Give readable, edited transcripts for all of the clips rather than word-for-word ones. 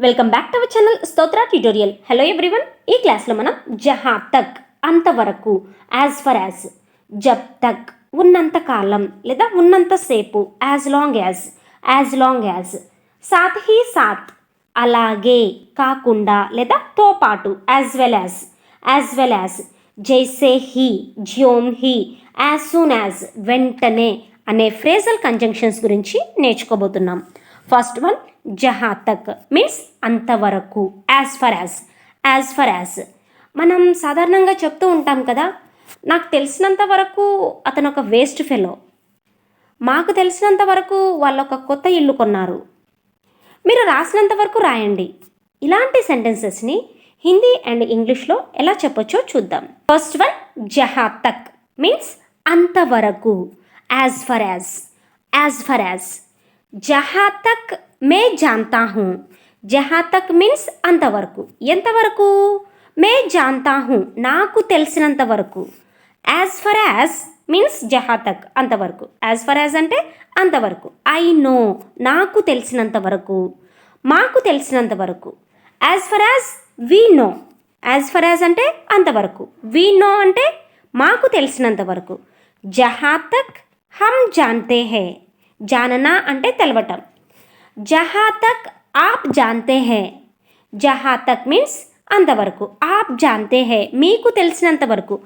Welcome back to our channel స్తోత్ర tutorial. Hello everyone. ఈ క్లాస్లో మనం జహా తక్ అంతవరకు, యాజ్ ఫర్ యాజ్, జబ్ తక్ ఉన్నంత కాలం లేదా ఉన్నంతసేపు, యాజ్ లాంగ్ యాజ్, సాత్ హీ సాత్ అలాగే కాకుండా లేదా తో పాటు, యాజ్ వెల్ యాజ్, జైసే హీ, జ్యోమ్ హీ, యాజ్ సూన్ యాజ్ వెంటనే అనే ఫ్రేజల్ కంజంక్షన్స్ గురించి నేర్చుకోబోతున్నాం. ఫస్ట్ వన్ జహా తక్ మీన్స్ అంతవరకు, యాజ్ ఫర్ యాజ్. మనం సాధారణంగా చెప్తూ ఉంటాం కదా, నాకు తెలిసినంత వరకు అతను ఒక వేస్ట్ ఫెలో, మాకు తెలిసినంత వరకు వాళ్ళు ఒక కొత్త ఇల్లు కొన్నారు, మీరు రాసినంత వరకు రాయండి. ఇలాంటి సెంటెన్సెస్ని హిందీ అండ్ ఇంగ్లీష్లో ఎలా చెప్పొచ్చో చూద్దాం. ఫస్ట్ వన్ జహా తక్ మీన్స్ అంతవరకు, యాజ్ ఫర్ యాజ్. జహా తక్ మే జాంతా హూ, జహా తక్ మీన్స్ అంతవరకు, ఎంతవరకు, మే జాంతా హూ నాకు తెలిసినంత వరకు. యాజ్ ఫర్ యాజ్ మీన్స్ జహా తక్ అంతవరకు, యాజ్ ఫర్ యాజ్ అంటే అంతవరకు. ఐ నో నాకు తెలిసినంత వరకు, మాకు తెలిసినంత వరకు. As far as we know, as far as అంటే అంతవరకు, వీ నో అంటే మాకు తెలిసినంత వరకు. జహా తక్ హమ్ జాన్తే హై, జాననా అంటే తెలవటం. జహా తక్ ఆప్ జాన్తే హై, జహా తక్ మీన్స్ అంతవరకు, ఆప్ జాన్తే హై మీకు తెలిసినంత వరకు.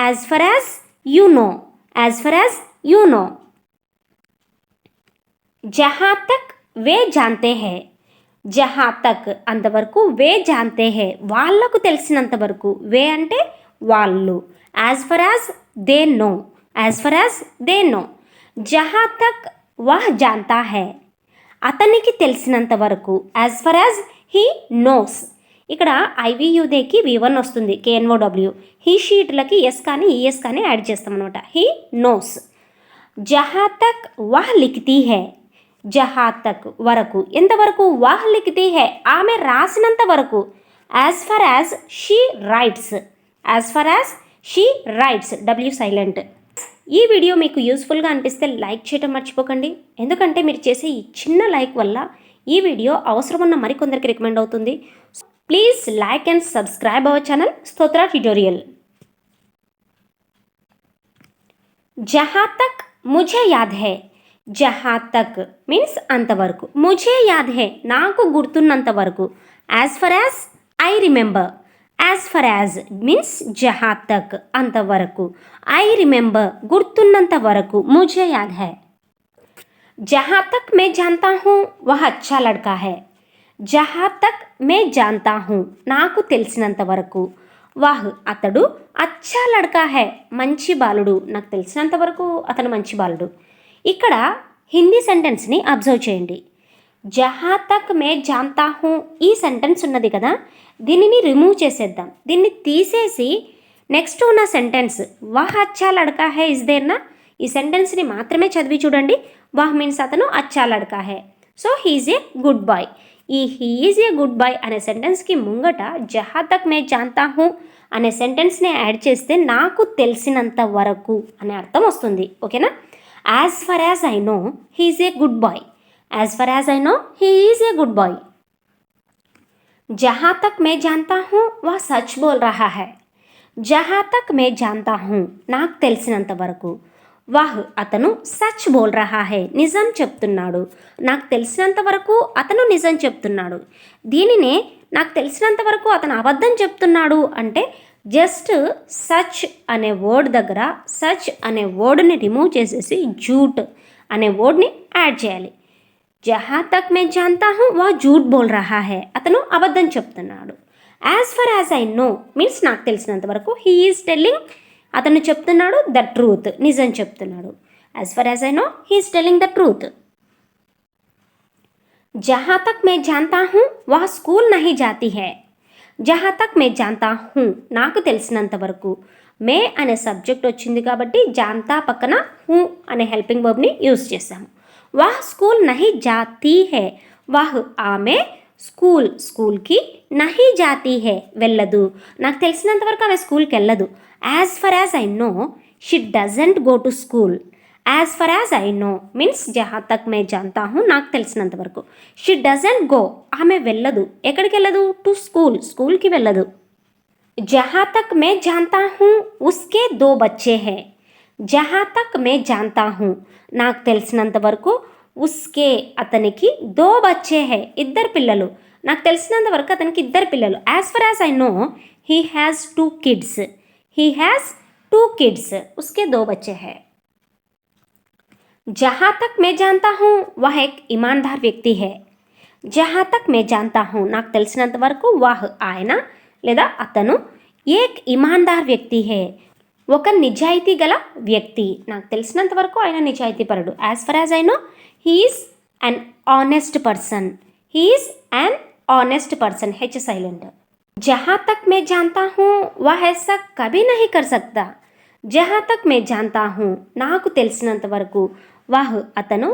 As far as you know, జహా తక్ వే జాన్తే హై, జహా తక్ అంతవరకు, వే జాన్తే హై వాళ్ళకు తెలిసినంత వరకు, వే అంటే వాళ్ళు. As far as they know, జహా తక్ వహ్ జాన్తా హై అతనికి తెలిసినంత వరకు, as far as he knows. ఇక్కడ ఐవియుదేకి V1 వస్తుంది, KNOW. హీ షీట్లకి ఎస్ కానీ ఈఎస్ కానీ యాడ్ చేస్తాం అనమాట. He knows. జహా తక్ వహ్ లిఖతీ హై, జహా తక్ వరకు, ఎంతవరకు, వహ్ లిఖతీ హై ఆమె రాసినంత వరకు. As far as she rights, W silent. ఈ వీడియో మీకు యూస్ఫుల్గా అనిపిస్తే లైక్ చేయడం మర్చిపోకండి, ఎందుకంటే మీరు చేసే ఈ చిన్న లైక్ వల్ల ఈ వీడియో అవసరం ఉన్న మరికొందరికి రికమెండ్ అవుతుంది. Please like and subscribe our channel స్తోత్ర ట్యుటోరియల్. జహా తక్ ముఝే యాద్ హై, జహా తక్ మీన్స్ అంతవరకు, ముఝే యాద్ హై నాకు గుర్తున్నంత వరకు. As far as I remember, as far as means జహా తక్ అంతవరకు, ఐ రిమెంబర్ గుర్తున్నంత వరకు, ముఝే యాద్ హై. జహా తక్ మే జాన్తా హూ వహ్ అచ్చా లడ్కా హై, జహా తక్ మే జాన్తా హూ నాకు తెలిసినంత వరకు, వహ్ అతడు, అచ్చా లడ్కా హై మంచి బాలుడు, నాకు తెలిసినంత వరకు అతను మంచి బాలుడు. ఇక్కడ హిందీ సెంటెన్స్ని అబ్జర్వ్ చేయండి. జహా తక్ మే జాన్తా హూ ఈ సెంటెన్స్ ఉన్నది కదా, దీనిని రిమూవ్ చేసేద్దాం. దీన్ని తీసేసి నెక్స్ట్ ఉన్న సెంటెన్స్ వహ్ అచ్చా లడ్కా హై ఇస్ దేర్నా, ఈ సెంటెన్స్ని మాత్రమే చదివి చూడండి. వహ్ మీన్స్ అతను, అచ్చా లడ్కా హై so he's a good boy. ఈ హీఈస్ ఏ గుడ్ బాయ్ అనే సెంటెన్స్కి ముంగట జహా తక్ మే జాన్తా హూ అనే సెంటెన్స్ని యాడ్ చేస్తే నాకు తెలిసినంత వరకు అనే అర్థం వస్తుంది. ఓకేనా. As far as I know he's a good boy, as far as I know he is a good boy. जहाँ तक मैं जानता हूँ वह सच बोल रहा है, जहाँ तक मैं जानता हूँ నాకు తెలిసినంత వరకు, వహ్ అతను, సచ్ బోల్ రహా హై నిజం చెప్తున్నాడు, నాకు తెలిసినంత వరకు అతను నిజం చెప్తున్నాడు. దీనినే నాకు తెలిసినంత వరకు అతను అబద్ధం చెప్తున్నాడు అంటే జస్ట్ సచ్ అనే వర్డ్ దగ్గర సచ్ అనే వర్డ్ని రిమూవ్ చేసేసి జూట్ అనే వర్డ్ని యాడ్ చేయాలి. జహా తక్ మే జాన్తా హూ వా జూట్ బోల్ రహా హై అతను అబద్ధం చెప్తున్నాడు. As far as I know means నాకు తెలిసినంత వరకు, హీ ఈజ్ టెల్లింగ్ అతను చెప్తున్నాడు ద ట్రూత్ నిజం చెప్తున్నాడు. As far as I know he is telling the truth. జహా తక్ మే జాన్తా హూ వా స్కూల్ నహీ జాతీ హై, జహా తక్ మే జాన్తా హూ నాకు తెలిసినంత వరకు, మే అనే సబ్జెక్ట్ వచ్చింది కాబట్టి జాన్తా పక్కన హూ అనే హెల్పింగ్ వర్బ్ని యూజ్ చేసాము. వాహ్ స్కూల్ నహీ జాతీ హై, వాహ్ ఆమె, స్కూల్కి, నహీ జాతీ హై వెళ్ళదు, నాకు తెలిసినంత వరకు ఆమె స్కూల్కి వెళ్ళదు. As far as I know she doesn't go to school, as far as I know means జహా తక్ మే జాంతా హూ నాకు తెలిసినంత వరకు. షీ డజంట్ గో ఆమె వెళ్ళదు. ఎక్కడికి వెళ్ళదు? టు స్కూల్ స్కూల్కి వెళ్ళదు. జహా తక్ మే జాంతా హూ ఉస్కే దో బచ్చే హై. జహా తక్ మే జాంతా హూ నాకు తెలిసినంత వరకు ఉస్కే అతనికి దో బచ్చే హై ఇద్దరు పిల్లలు. నాకు తెలిసినంత వరకు అతనికి ఇద్దరు పిల్లలు. As far as I know he has 2 kids. He has 2 kids. उसके 2 बच्चे हैं. जहाँ तक मैं जानता हूँ वह एक ईमानदार व्यक्ति है. जहाँ तक मैं जानता हूँ నాకు తెలిసినంత వరకు వాహ్ ఆయన లేదా అతను ఏక్ ఇమాన్దార్ వ్యక్తి హే ఒక నిజాయితీ గల వ్యక్తి. నాకు తెలిసినంత వరకు ఆయన నిజాయితీ పరుడు. As far as I know he's an honest person. He's an honest person. H silent. जहाँ तक मैं जानता हूँ वह ऐसा कभी नहीं कर सकता. जहाँ तक मैं जानता हूँ నాకు తెలిసినంత వరకు వాహ్ అతను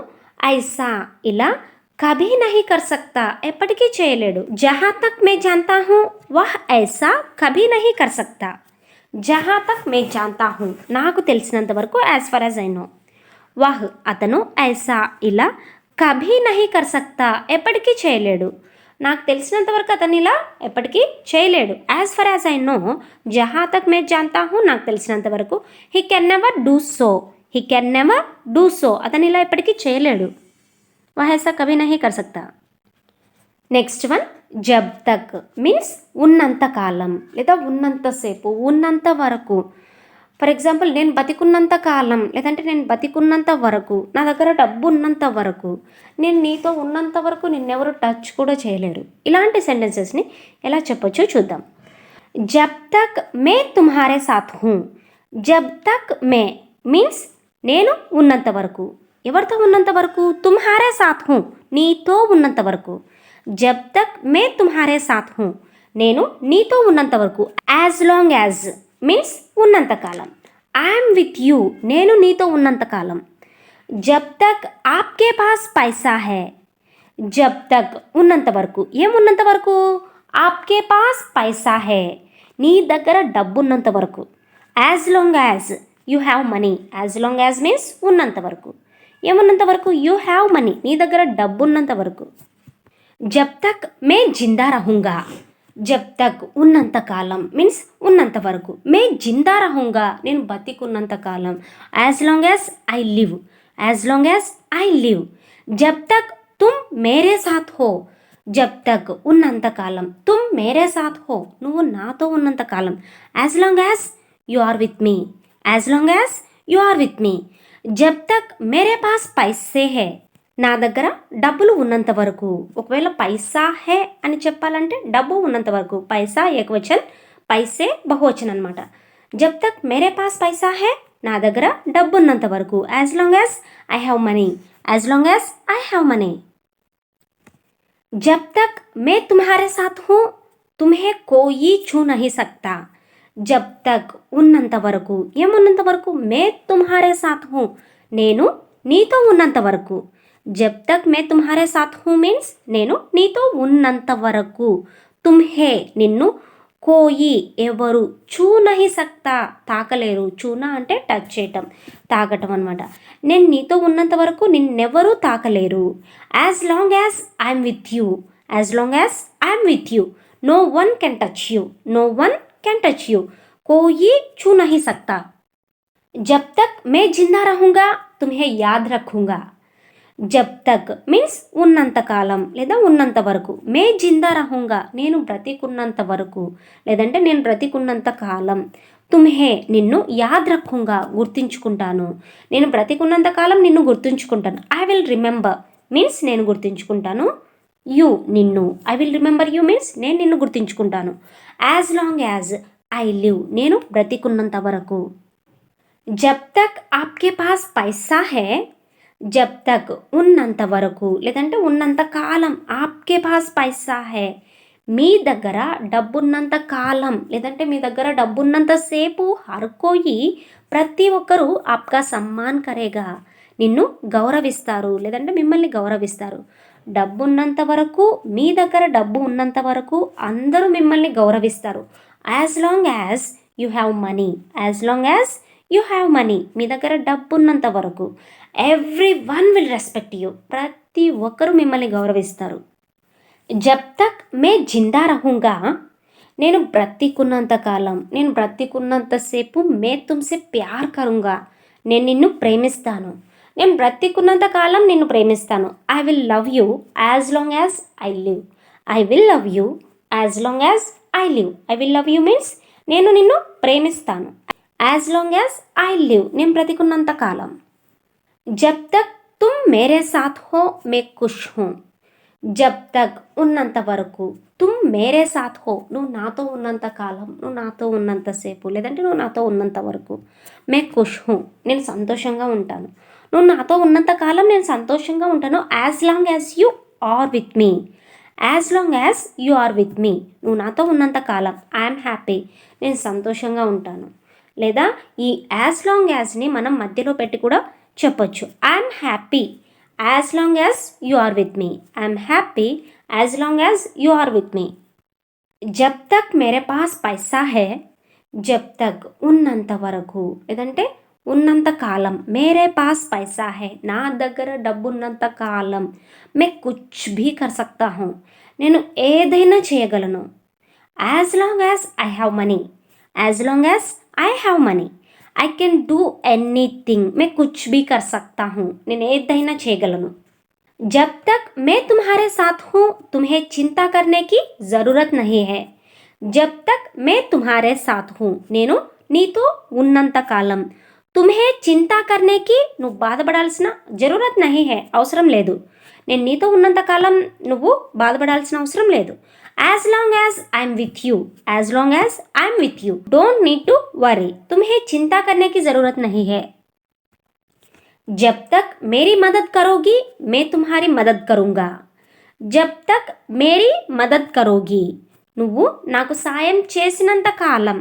ఐసా ఇలా కభీ నహీ కర్ సక్తా ఎప్పటికీ చేయలేడు. జహా తక్ మే జాంతా హూ వహ్ ఐసా కభీ నహీ కర్ సక్తా. జహా తక్ మే జాంతా హూ నాకు తెలిసినంత వరకు as far as I know వహ్ అతను ఐసా ఇలా కభీ నహీ కర్ సక్తా ఎప్పటికీ చేయలేడు. నాకు తెలిసినంత వరకు అతను ఇలా ఎప్పటికీ చేయలేడు. As far as I know జహా తక్ మే జాంతా హూ నాకు తెలిసినంత వరకు he can never do so. He can never do so అతను ఇలా ఎప్పటికీ చేయలేడు. వహ్ ఐసా కభీ నహీ కర్ సక్తా. నెక్స్ట్ వన్ జబ్ తక్ మీన్స్ ఉన్నంత కాలం లేదా ఉన్నంతసేపు ఉన్నంత వరకు. ఫర్ ఎగ్జాంపుల్ నేను బతికున్నంత కాలం లేదంటే నేను బతికున్నంత వరకు నా దగ్గర డబ్బు ఉన్నంత వరకు నేను నీతో ఉన్నంత వరకు నిన్నెవరు టచ్ కూడా చేయలేరు. ఇలాంటి సెంటెన్సెస్ని ఎలా చెప్పొచ్చో చూద్దాం. జబ్ తక్ మే తుమ్హారే సాత్ హూ. జబ్ తక్ మే మీన్స్ నేను ఉన్నంత వరకు. ఎవరితో ఉన్నంత వరకు? తుమ్హారే సాత్ హూ నీతో ఉన్నంత వరకు. జబ్ తక్ మే తుమ్హారే సాత్ హూ నేను నీతో ఉన్నంత వరకు. యాజ్ లాంగ్ యాజ్ మీన్స్ ఉన్నంతకాలం. ఐఎమ్ విత్ యూ నేను నీతో ఉన్నంతకాలం. జబ్ తక్ ఆప్కే పాస్ పైసా హై. జబ్ తక్ ఉన్నంత వరకు ఏమున్నంత వరకు? ఆప్కే పాస్ పైసా హై నీ దగ్గర డబ్బు ఉన్నంత వరకు. As long as you have money. As long as means ఉన్నంత వరకు. ఏమున్నంత వరకు? యూ హ్యావ్ మనీ నీ దగ్గర డబ్బు ఉన్నంత వరకు. జబ్ తక్ మే జిందా రహూంగా. జబ్ తక్ ఉన్నంత కాలం మీన్స్ ఉన్నంత వరకు. మే జిందా రహూంగా నేను బతికున్నంత కాలం. As long as I live. As long as I live. జబ్ తక్ తుమ్ మేరే సాత్ హో. జబ్ తక్ ఉన్నంత కాలం. తుమ్ మేరే సాత్ హో నువ్వు నాతో ఉన్నంత కాలం. As long as you are with me. As long as you are with me. జబ్ తక్ మేరే పాస్ పైసే హే నా దగ్గర డబ్బులు ఉన్నంత వరకు. ఒకవేళ పైసా హే అని చెప్పాలంటే డబ్బు ఉన్నంత వరకు. పైసా ఏకవచన్, పైసే బహువచన్ అనమాట. జబ్ తక్ మేరే పాస్ పైసా హే నా దగ్గర డబ్బు ఉన్నంత వరకు. As long as I have money. As long as I have money. జబ్ తక్ మే తుమ్హారే సాత్ హూ తుమ్హే కోయి ఛూ నహీ సక్తా. జబ్ తక్ ఉన్నంత వరకు ఏమున్నంత వరకు? మే తుమ్హారే సాత్ హూ నేను నీతో ఉన్నంత వరకు. జబ్ తక్ మే తుమ్హారే సాత్ హూ మీన్స్ నేను నీతో ఉన్నంత వరకు. తుమ్హే నిన్ను, కోయి ఎవరు, ఛూ నహీ సక్తా తాకలేరు. చూనా అంటే టచ్ చేయటం, తాకటం అనమాట. నేను నీతో ఉన్నంత వరకు నిన్నెవరూ తాకలేరు. As long as I'm with you. As long as I'm with you no one can touch you. No one can touch you. కోయి ఛూ నహీ సక్తా. జబ్ తక్ మే జిందా రహూంగా తుమ్హే యాద్ రఖూంగా. జబ్ తక్ మీన్స్ ఉన్నంత కాలం లేదా ఉన్నంత వరకు. మే జిందా రహూంగా నేను బ్రతికున్నంత వరకు లేదంటే నేను బ్రతికున్నంత కాలం. తుమ్హే నిన్ను, యాద్ రఖూంగా గుర్తుంచుకుంటాను. నేను బ్రతికున్నంత కాలం నిన్ను గుర్తుంచుకుంటాను. ఐ విల్ రిమెంబర్ మీన్స్ నేను గుర్తుంచుకుంటాను. యూ నిన్ను. I will remember you means నేను నిన్ను గుర్తుంచుకుంటాను. As long as I live నేను బ్రతికున్నంత వరకు. జబ్ తక్ ఆప్కే పాస్ పైసా హే. జబ్ తక్ ఉన్నంత వరకు లేదంటే ఉన్నంత కాలం. ఆప్కే పాస్ పైసా హే మీ దగ్గర డబ్బున్నంత కాలం లేదంటే మీ దగ్గర డబ్బున్నంత సేపు. హర్ కోయి ప్రతి ఒక్కరూ ఆప్కా సమ్మాన్ కరేగా నిన్ను గౌరవిస్తారు లేదంటే మిమ్మల్ని గౌరవిస్తారు. డబ్బున్నంత వరకు, మీ దగ్గర డబ్బు ఉన్నంత వరకు అందరూ మిమ్మల్ని గౌరవిస్తారు. As long as you have money. As long as you have money, మీ దగ్గర డబ్బు ఉన్నంత వరకు everyone will respect you, ప్రతి ఒక్కరూ మిమ్మల్ని గౌరవిస్తారు. జబ్ తక్ మే జిందా రహూంగా, నేను బ్రతికున్నంత కాలం, నేను బ్రతికున్నంతసేపు మే తుమ్సే ప్యార్ కరుంగా, నేను నిన్ను ప్రేమిస్తాను. నేను బ్రతికున్నంత కాలం నిన్ను ప్రేమిస్తాను. I will love you as long as I live. I will love you as long as I live. I will love you means నేను నిన్ను ప్రేమిస్తాను. As long as I live, నేను బ్రతికున్నంత కాలం. జబ్ తక్ తుమ్ మేరే సాత్ హో మే ఖుష్ హూ. జబ్ తక్ ఉన్నంత వరకు, తుమ్ మేరే సాత్ హో నువ్వు నాతో ఉన్నంత కాలం, నువ్వు నాతో ఉన్నంతసేపు, లేదంటే నువ్వు నాతో ఉన్నంత వరకు, మే ఖుష్ హూ నేను సంతోషంగా ఉంటాను. నువ్వు నాతో ఉన్నంత కాలం నేను సంతోషంగా ఉంటాను. As long as you are with me. As long as you are with me, నువ్వు నాతో ఉన్నంత కాలం ఐఎమ్ హ్యాపీ, నేను సంతోషంగా ఉంటాను. లేదా ఈ యాజ్ లాంగ్ యాజ్ని మనం మధ్యలో పెట్టి కూడా చెప్పొచ్చు. I'm happy as long as you are with me. I'm happy as long as you are with me. జబ్ తక్ మేరే పాస్ పైసా హే. జబ్ తక్ ఉన్నంత వరకు, లేదంటే ఉన్నంత కాలం. మేరే పాస్ పైసా హే, నా దగ్గర డబ్బు ఉన్నంత కాలం. మే కుచ్ భీ కర్ సక్తా హూ, నేను ఏదైనా చేయగలను. As long as I have money. As long as I have money I can do anything. మే కుచ్ భీ కర్ సక్తా హూ, నేను ఏదైనా చేయగలను. జబ్ తక్ మే తుమ్హారే సాత్ హూ తుమ్హే చింతా కర్నే కి జరూరత్ నహీ హై. జబ్ తక్ మే తుమ్హారే సాత్ హూ, నేను నీతో ఉన్నంత కాలం. తుమ్హే చింతా కర్నేకి, నువ్వు బాధపడాల్సిన జరూరత్ నహీ హై, అవసరం లేదు. నేను నీతో ఉన్నంత కాలం నువ్వు బాధపడాల్సిన అవసరం లేదు. As long as I'm with you. As long as I'm with you don't need to worry. తుమ్హే చింతా కర్నేకి జరూరత్ నహీ హై. జబ్ తక్ మేరీ మదద్ కరోగి మే తుమ్హారీ మదద్ కరూంగా. జబ్ తక్ మేరీ మదద్ కరోగి, నువ్వు నాకు సాయం చేసినంత కాలం.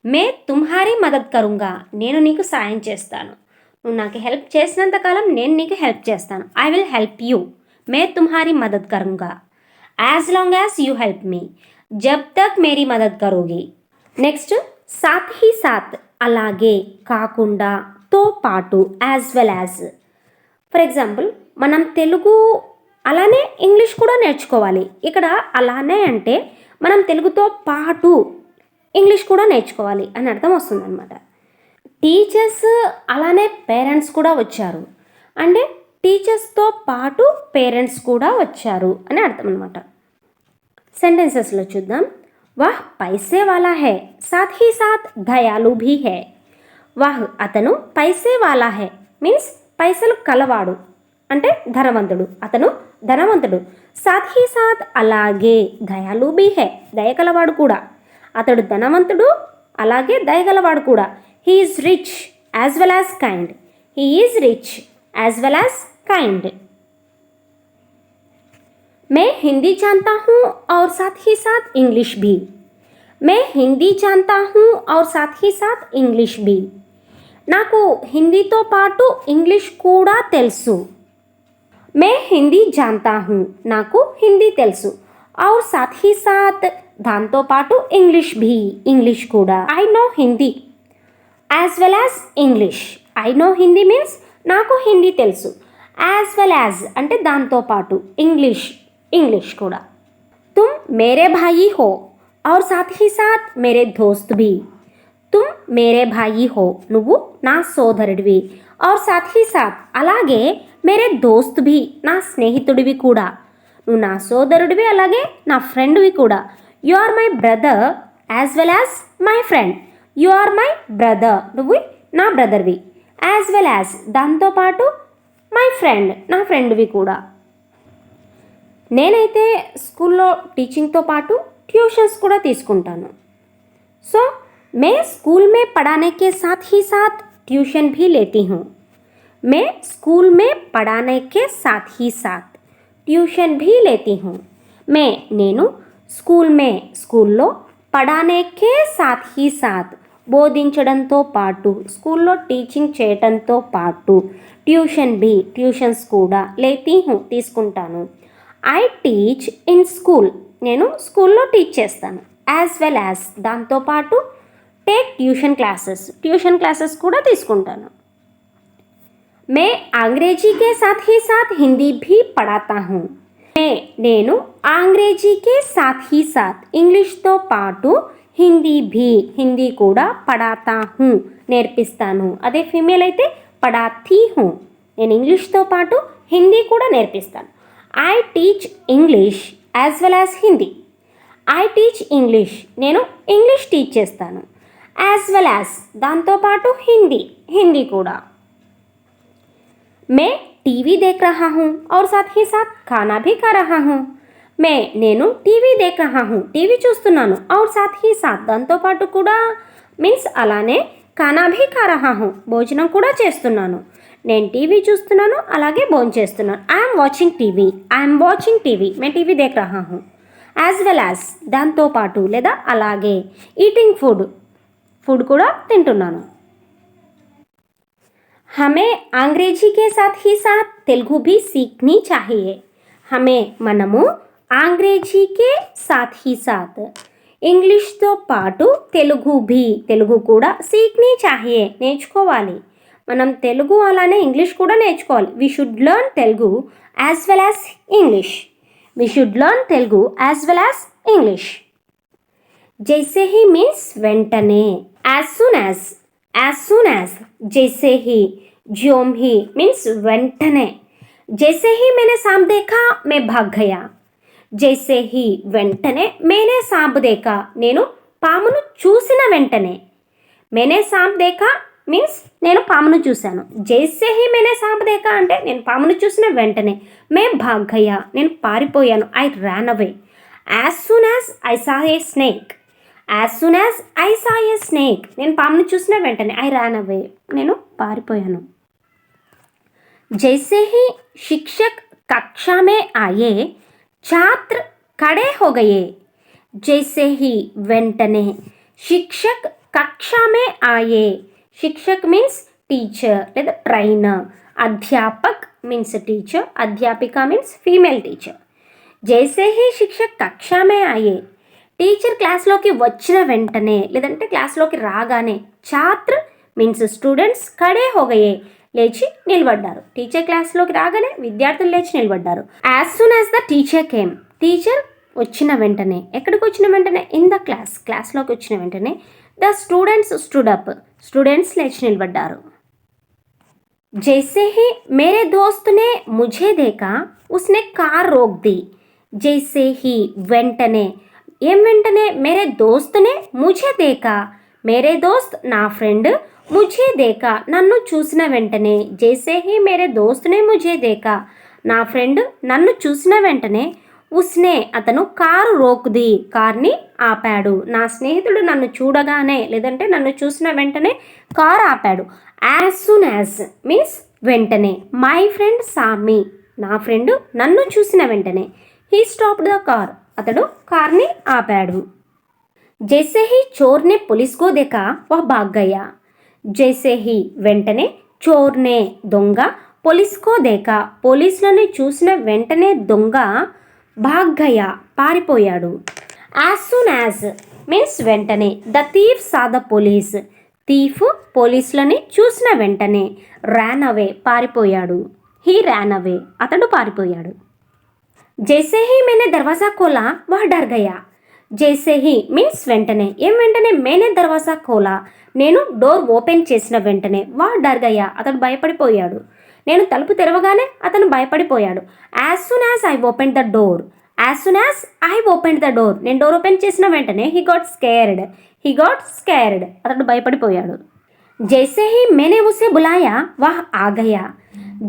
మే తుమ్హారీ మదద్ కరూంగా, నేను నీకు సాయం చేస్తాను. నువ్వు నాకు హెల్ప్ చేసినంత కాలం నేను నీకు హెల్ప్ చేస్తాను. I will help you. మే తుమ్హారీ మదద్ కరూంగా. As long as you help me. జబ్ తక్ మేరీ మదద్ కరోగి. నెక్స్ట్ సాత్ హీ సాత్, అలాగే, కాకుండా, తో పాటు, as well as. For example మనం తెలుగు అలానే ఇంగ్లీష్ కూడా నేర్చుకోవాలి. ఇక్కడ అలానే అంటే మనం తెలుగుతో పాటు ఇంగ్లీష్ కూడా నేర్చుకోవాలి అని అర్థం వస్తుంది అనమాట. టీచర్స్ అలానే పేరెంట్స్ కూడా వచ్చారు అంటే టీచర్స్తో పాటు పేరెంట్స్ కూడా వచ్చారు అని అర్థం అనమాట. సెంటెన్సెస్లో చూద్దాం. వాహ్ పైసే వాలా హై సాత్ హీ సాత్ దయాలు భీ హై. వాహ్ అతను పైసే వాలా హై మీన్స్ పైసలు కలవాడు అంటే ధనవంతుడు. అతను ధనవంతుడు. సాత్ హీ సాత్ అలాగే దయాలు భీ హై, దయగలవాడు కూడా. అతడు ధనవంతుడు అలాగే దయగలవాడు కూడా. He is rich as well as kind. He is rich as well as kind. मैं हिंदी जानता हूँ और साथ ही साथ इंग्लिश भी. मैं हिंदी जानता हूँ और साथ ही साथ इंग्लिश भी. నాకు హిందీతో పాటు ఇంగ్లీష్ కూడా తెలుసు. మే హిందీ జాంతా హూ, నాకు హిందీ తెలుసు. ఔర్ సాత్ హీ సాత్, దాంతో పాటు ఇంగ్లీష్ భీ, ఇంగ్లీష్ కూడా. I know Hindi as well as English. I know Hindi means నాకు హిందీ తెలుసు. యాజ్ వెల్ యాజ్ అంటే దాంతో పాటు ఇంగ్లీష్, ఇంగ్లీష్ కూడా. తుమ్ మేరే భాయి హో ఔర్ సాత్ హీ సాత్ మేరే దోస్త్ భీ. తుమ్ మేరే భాయి హో, నువ్వు నా సోదరుడివి. ఔర్ సాత్ హీ సాత్ అలాగే మేరే దోస్త్ భీ, నా స్నేహితుడివి కూడా. నువ్వు నా సోదరుడివి అలాగే నా ఫ్రెండ్వి కూడా. You are my brother as well as my friend. You are my brother, నువ్వు నా బ్రదర్వి. యాజ్ వెల్ యాజ్ దాంతోపాటు మై ఫ్రెండ్, నా ఫ్రెండ్వి కూడా. నేనైతే స్కూల్లో టీచింగ్తో పాటు ట్యూషన్స్ కూడా తీసుకుంటాను. సో मैं स्कूल में पढ़ाने के साथ ही साथ ट्यूशन भी लेती हूँ. मैं स्कूल में पढ़ाने के साथ ही साथ ट्यूशन भी लेती हूँ. मैं నేను స్కూల్ మే స్కూల్లో పడానే కే సాత్ హీ సాత్ బోధించడంతో పాటు స్కూల్లో టీచింగ్ చేయడంతో పాటు ట్యూషన్ బి ట్యూషన్స్ కూడా లేతీ హూ తీసుకుంటాను. ఐ టీచ్ ఇన్ స్కూల్, నేను స్కూల్లో టీచ్ చేస్తాను. యాజ్ వెల్ యాజ్ దాంతోపాటు టేక్ ట్యూషన్ క్లాసెస్ కూడా తీసుకుంటాను. मैं अंग्रेजी के साथ ही साथ हिंदी भी पढ़ाता हूँ. నేను అంగ్రేజీకే సాత్ హీ సాత్ ఇంగ్లీష్తో పాటు హిందీ కూడా పడాతా హూ నేర్పిస్తాను. అదే ఫీమేల్ అయితే పడాతీ హూ. నేను ఇంగ్లీష్తో పాటు హిందీ కూడా నేర్పిస్తాను. I teach English as well as Hindi. I teach English నేను ఇంగ్లీష్ టీచ్ చేస్తాను. యాజ్ వెల్ యాజ్ దాంతోపాటు హిందీ కూడా. मैं टीवी देख रहा हूँ और साथ ही साथ खाना भी खा रहा हूँ. నేను టీవీ देख रहा हूँ టీవీ చూస్తున్నాను. और साथ ही साथ దాంతో పాటు కూడా మీన్స్ అలానే खाना भी खा रहा हूँ భోజనం కూడా చేస్తున్నాను. నేను టీవీ చూస్తున్నాను అలాగే భోజనం చేస్తున్నాను. ఐఎమ్ వాచింగ్ టీవీ मैं టీవీ देख रहा हूँ. యాజ్ వెల్ యాజ్ దాంతో పాటు లేదా అలాగే ఈటింగ్ ఫుడ్ కూడా తింటున్నాను. हमें अंग्रेजी के साथ ही साथ तेलुगु भी सीखनी चाहिए. మనము అంగ్రేజీకే సాత్ హీ సాత్ ఇంగ్లీష్తో పాటు తెలుగు కూడా సీఖ్నీ చాహియే నేర్చుకోవాలి. మనం తెలుగు అలానే ఇంగ్లీష్ కూడా నేర్చుకోవాలి. We should learn Telugu as well as English. జైసే హీ మీన్స్ వెంటనే. యాజ్ సూన్ యాజ్ జైసే హీ ज्योम ही मीन्स వెంటనే. जैसे ही मैंने सांप देखा मैं भाग गया. जैसे ही వెంటనే मैंने सांप देखा నేను పామును చూసిన వెంటనే. मैंने सांप देखा మీన్స్ నేను పామును చూశాను. जैसे ही मैंने सांप देखा అంటే నేను పామును చూసిన వెంటనే. मैं भाग गया నేను పారిపోయాను. I ran away. as soon as I saw a snake నేను పామును చూసిన వెంటనే I ran away నేను పారిపోయాను. जैसे ही शिक्षक कक्षा में आए छात्र खड़े हो गए. जैसे ही వెంటనే शिक्षक कक्षा में आए. शिक्षक मीन्स टीचर లేదా ట్రైనర్. అధ్యాపక్ మీన్స్ టీచర్. అధ్యాపిక మీన్స్ ఫీమేల్ టీచర్. जैसे ही शिक्षक कक्षा में आए టీచర్ క్లాస్లోకి వచ్చిన వెంటనే లేదంటే క్లాస్లోకి రాగానే. ఛాత్ర మీన్స్ స్టూడెంట్స్ ఖడే హో గయే లేచి నిలబడ్డారు. టీచర్ క్లాస్లోకి రాగానే విద్యార్థులు లేచి నిలబడ్డారు. As soon as the teacher came teacher వచ్చిన వెంటనే. ఎక్కడికి వచ్చిన వెంటనే? ఇన్ ద క్లాస్లోకి వచ్చిన వెంటనే the students stood up students లేచి నిలబడ్డారు. జైసే హీ మేరే దోస్త్ నే ముఝే దేకా ఉస్నే కార్ రోక్ ది. జైసే హీ వెంటనే ఏం వెంటనే? మేరే దోస్త్ నే ముఝే దేకా మేరే దోస్త్ నా ఫ్రెండ్ ముఝే దేకా నన్ను చూసిన వెంటనే. జైసే హీ మేరే దోస్త్ నే ముఝే దేకా నా ఫ్రెండ్ నన్ను చూసిన వెంటనే. ఉస్నే అతను కారు రోక్ది కార్ని ఆపాడు. నా స్నేహితుడు నన్ను చూడగానే లేదంటే నన్ను చూసిన వెంటనే కారు ఆపాడు. యాజ్ సూన్ యాజ్ మీన్స్ వెంటనే. మై ఫ్రెండ్ సామి నా ఫ్రెండ్ నన్ను చూసిన వెంటనే. హీ స్టాప్డ్ ద కార్ అతడు కార్ని ఆపాడు. జైసే హీ చోర్నే పులిస్కో దేకా వహ్ భాగ్ గయా. జైసే హీ వెంటనే చోర్నే దొంగ పోలీస్కో దేకా పోలీసులను చూసిన వెంటనే దొంగ భాగ్ గయా పారిపోయాడు. యాజ్ సూన్ యాజ్ మీన్స్ వెంటనే. The thief saw the police thief పోలీసులని చూసిన వెంటనే. ర్యాన్ అవే పారిపోయాడు. హీ ర్యాన్ అవే అతడు పారిపోయాడు. జైసే హీ మేనే దర్వాజా ఖోలా వహ్ డర్ గయా. జైసే హీ మీన్స్ వెంటనే. ఏం వెంటనే? మేనే దర్వాజా ఖోలా నేను డోర్ ఓపెన్ చేసిన వెంటనే. వహ్ డర్ గయా అతడు భయపడిపోయాడు. నేను తలుపు తెరవగానే అతను భయపడిపోయాడు. As soon as I open the door నేను డోర్ ఓపెన్ చేసిన వెంటనే హీ గాట్ స్కేర్డ్ అతడు భయపడిపోయాడు. జైసే హీ మేనే ఉసే బులాయా వహ్ ఆ గయా.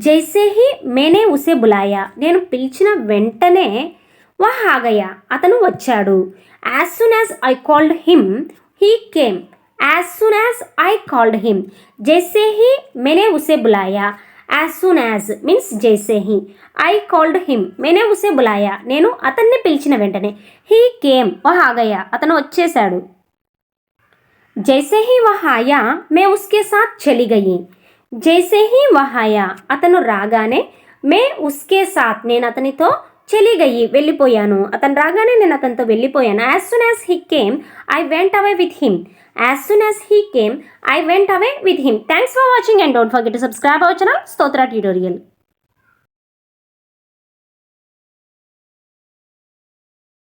జైసే హీ మేనే ఉసే బులాయా నేను పిలిచిన వెంటనే వహ్ ఆ గయా అతను వచ్చాడు. As soon as I called him he came. As soon as I called him జైసే హీ మేనే ఉసే బులాయా. యాజ్ సూన్ యాజ్ మీన్స్ జైసే హీ. ఐ కాల్డ్ హిమ్ మేనే ఉసే బులాయా నేను అతన్ని పిలిచిన వెంటనే. హీ కేమ్ వహ్ ఆ గయా అతను వచ్చేశాడు. జైసే హీ వహ్ ఆయా మే ఉస్కే సాత్ చలి గయి. జైసే హీ వహ్ ఆయా అతను రాగానే మే ఉస్కే సాత్ నేను అతనితో చలి గయి వెళ్ళిపోయాను, అతను రాగానే నేను అతనితో వెళ్ళిపోయాను. As soon as he came I went away with him. As soon as he came I went away with him. Thanks for watching and don't forget to subscribe our channel స్తోత్ర ట్యూటోరియల్.